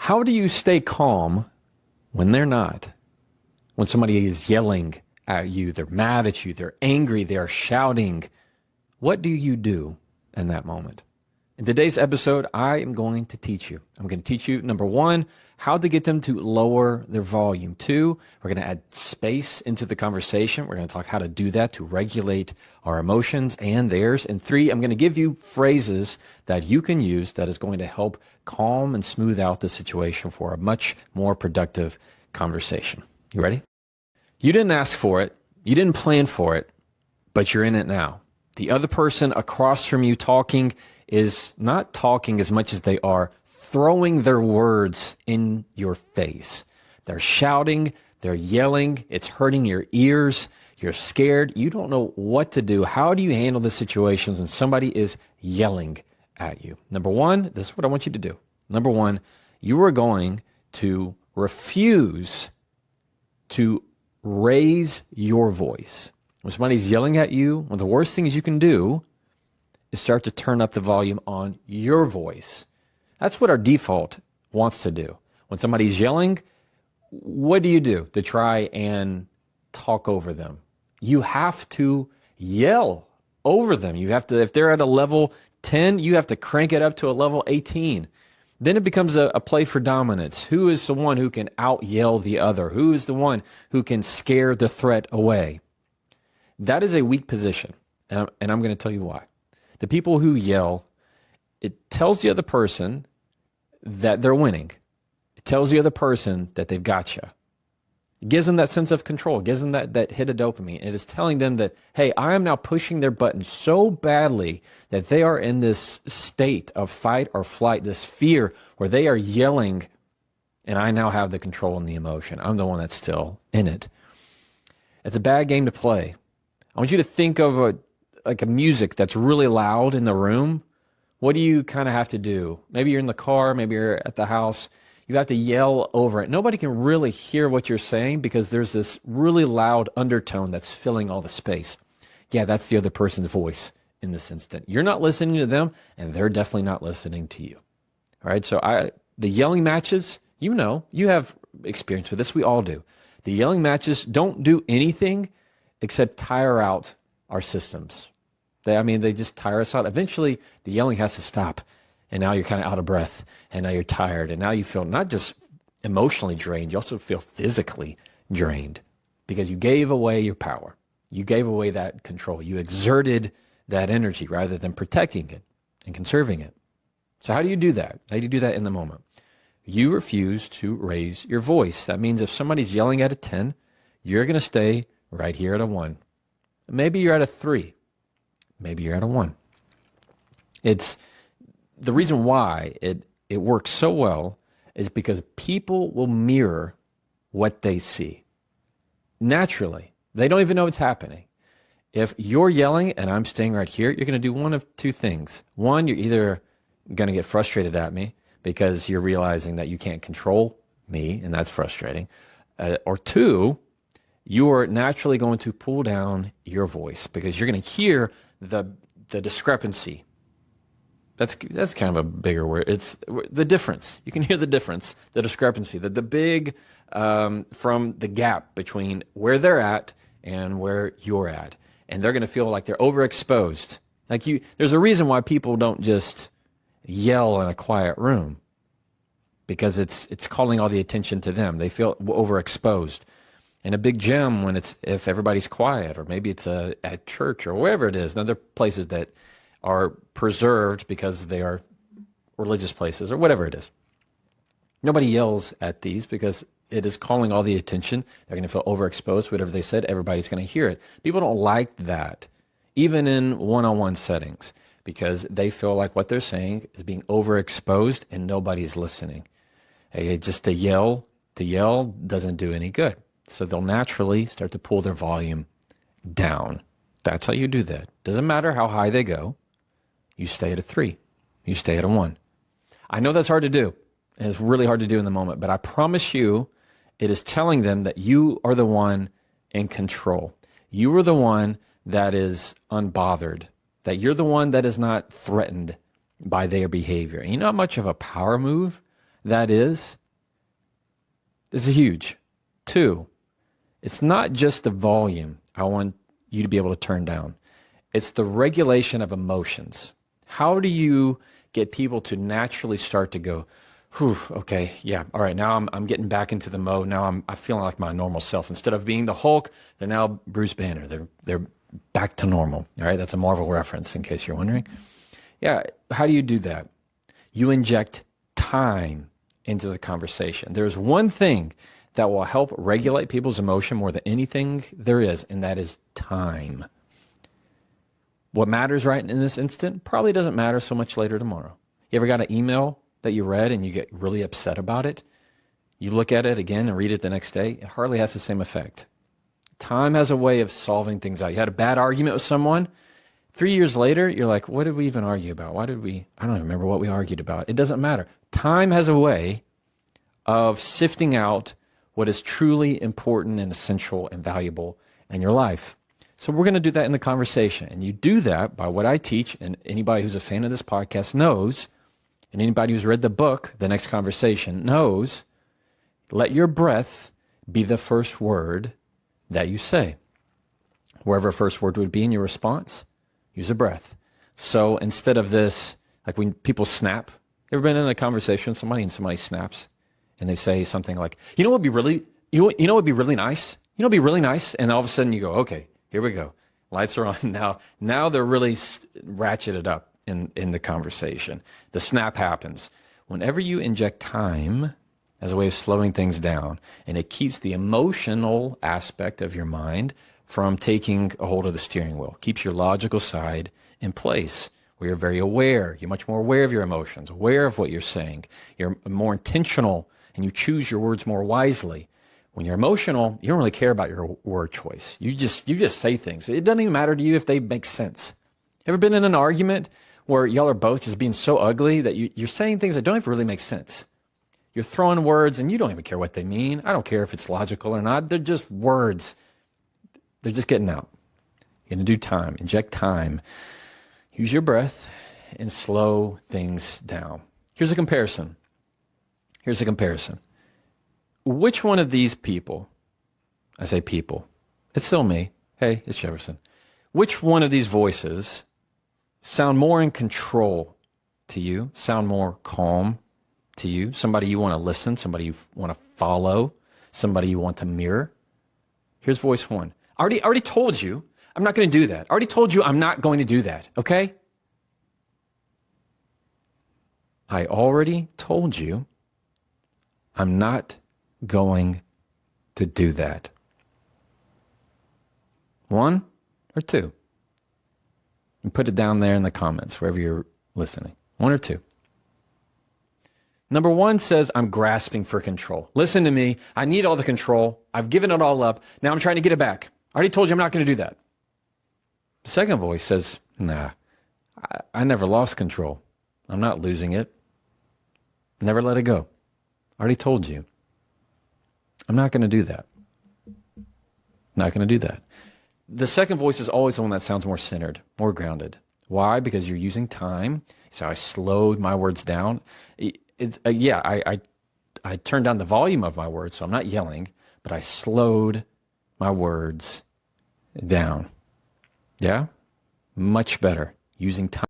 How do you stay calm when they're not? When somebody is yelling at you, they're mad at you, they're angry, they're shouting. What do you do in that moment? In today's episode, I am going to teach you. I'm going to teach you, number one, how to get them to lower their volume. Two, we're going to add space into the conversation. We're going to talk how to do that to regulate our emotions and theirs. And three, I'm going to give you phrases that you can use that is going to help calm and smooth out the situation for a much more productive conversation. You ready? You didn't ask for it. You didn't plan for it, but you're in it now. The other person across from you talking is not talking as much as they are throwing their words in your face. They're shouting, they're yelling, it's hurting your ears, you're scared, you don't know what to do. How do you handle the situations when somebody is yelling at you? Number one, this is what I want you to do. Number one, you are going to refuse to raise your voice. When somebody's yelling at you, one of the worst things you can do is start to turn up the volume on your voice. That's what our default wants to do. When somebody's yelling, what do you do to try and talk over them? You have to yell over them. You have to, if they're at a level 10, you have to crank it up to a level 18. Then it becomes a play for dominance. Who is the one who can out-yell the other? Who is the one who can scare the threat away? That is a weak position, and I'm going to tell you why. The people who yell, it tells the other person that they're winning. It tells the other person that they've got you. It gives them that sense of control. It gives them that hit of dopamine. It is telling them that, hey, I am now pushing their button so badly that they are in this state of fight or flight, this fear where they are yelling, and I now have the control and the emotion. I'm the one that's still in it. It's a bad game to play. I want you to think of a music that's really loud in the room. What do you kind of have to do? Maybe you're in the car, maybe you're at the house. You have to yell over it. Nobody can really hear what you're saying because there's this really loud undertone that's filling all the space. Yeah, that's the other person's voice in this instant. You're not listening to them, and they're definitely not listening to you. All right, so the yelling matches, you know, you have experience with this. We all do. The yelling matches don't do anything except tire out our systems. They just tire us out. Eventually, the yelling has to stop, and now you're kind of out of breath, and now you're tired, and now you feel not just emotionally drained, you also feel physically drained because you gave away your power. You gave away that control. You exerted that energy rather than protecting it and conserving it. So how do you do that? How do you do that in the moment? You refuse to raise your voice. That means if somebody's yelling at a 10, you're going to stay right here at a 1. Maybe you're at a 3. Maybe you're at a 1. It's the reason why it works so well is because people will mirror what they see. Naturally, they don't even know it's happening. If you're yelling and I'm staying right here, you're going to do one of two things. One, you're either going to get frustrated at me because you're realizing that you can't control me, and that's frustrating. Or two, you are naturally going to pull down your voice because you're going to hear the discrepancy. That's kind of a bigger word. It's the difference. You can hear the difference, the discrepancy, the big from the gap between where they're at and where you're at. And they're going to feel like they're overexposed. There's a reason why people don't just yell in a quiet room because it's calling all the attention to them. They feel overexposed. In a big gym, if everybody's quiet, or maybe it's at church or wherever it is, and other places that are preserved because they are religious places or whatever it is. Nobody yells at these because it is calling all the attention. They're going to feel overexposed. Whatever they said, everybody's going to hear it. People don't like that, even in one-on-one settings, because they feel like what they're saying is being overexposed and nobody's listening. Just to yell doesn't do any good. So they'll naturally start to pull their volume down. That's how you do that. Doesn't matter how high they go. You stay at a 3. You stay at a 1. I know that's hard to do, and it's really hard to do in the moment, but I promise you, it is telling them that you are the one in control. You are the one that is unbothered, that you're the one that is not threatened by their behavior. And you know how much of a power move that is? This is huge. Two, it's not just the volume I want you to be able to turn down. It's the regulation of emotions. How do you get people to naturally start to go, whew, okay, yeah, all right, now I'm getting back into the mode. Now I'm feeling like my normal self. Instead of being the Hulk, they're now Bruce Banner. They're back to normal. All right, that's a Marvel reference in case you're wondering. Yeah, how do you do that? You inject time into the conversation. There's one thing that will help regulate people's emotion more than anything there is, and that is time. What matters right in this instant probably doesn't matter so much later tomorrow. You ever got an email that you read and you get really upset about it? You look at it again and read it the next day, it hardly has the same effect. Time has a way of solving things out. You had a bad argument with someone. 3 years later, you're like, what did we even argue about? I don't even remember what we argued about. It doesn't matter. Time has a way of sifting out what is truly important and essential and valuable in your life. So we're going to do that in the conversation. And you do that by what I teach, and anybody who's a fan of this podcast knows, and anybody who's read the book, The Next Conversation, knows, let your breath be the first word that you say. Wherever first word would be in your response, use a breath. So instead of this, like when people snap, ever been in a conversation with somebody and somebody snaps and they say something like, you know what would be really, you know what would be really nice? You know what would be really nice? And all of a sudden you go, okay, here we go. Lights are on now they're really ratcheted up in the conversation. The snap happens. Whenever you inject time as a way of slowing things down, and it keeps the emotional aspect of your mind from taking a hold of the steering wheel, keeps your logical side in place, where you're very aware. You're much more aware of your emotions, aware of what you're saying. You're more intentional, and you choose your words more wisely. When you're emotional, you don't really care about your word choice. You just say things. It doesn't even matter to you if they make sense. Ever been in an argument where y'all are both just being so ugly that you're saying things that don't even really make sense? You're throwing words and you don't even care what they mean. I don't care if it's logical or not. They're just words. They're just getting out. You're going to do time. Inject time. Use your breath and slow things down. Here's a comparison. Which one of these people, I say people, it's still me. Hey, it's Jefferson. Which one of these voices sound more in control to you, sound more calm to you, somebody you want to listen, somebody you want to follow, somebody you want to mirror? Here's voice one. I already told you I'm not going to do that. I already told you I'm not going to do that, okay? I already told you I'm not going to do that. One or two? And put it down there in the comments, wherever you're listening. One or two? Number one says, I'm grasping for control. Listen to me. I need all the control. I've given it all up. Now I'm trying to get it back. I already told you I'm not going to do that. The second voice says, nah, I never lost control. I'm not losing it. Never let it go. I already told you. I'm not going to do that. Not going to do that. The second voice is always the one that sounds more centered, more grounded. Why? Because you're using time. So I slowed my words down. I turned down the volume of my words, so I'm not yelling, but I slowed my words down. Yeah? Much better using time.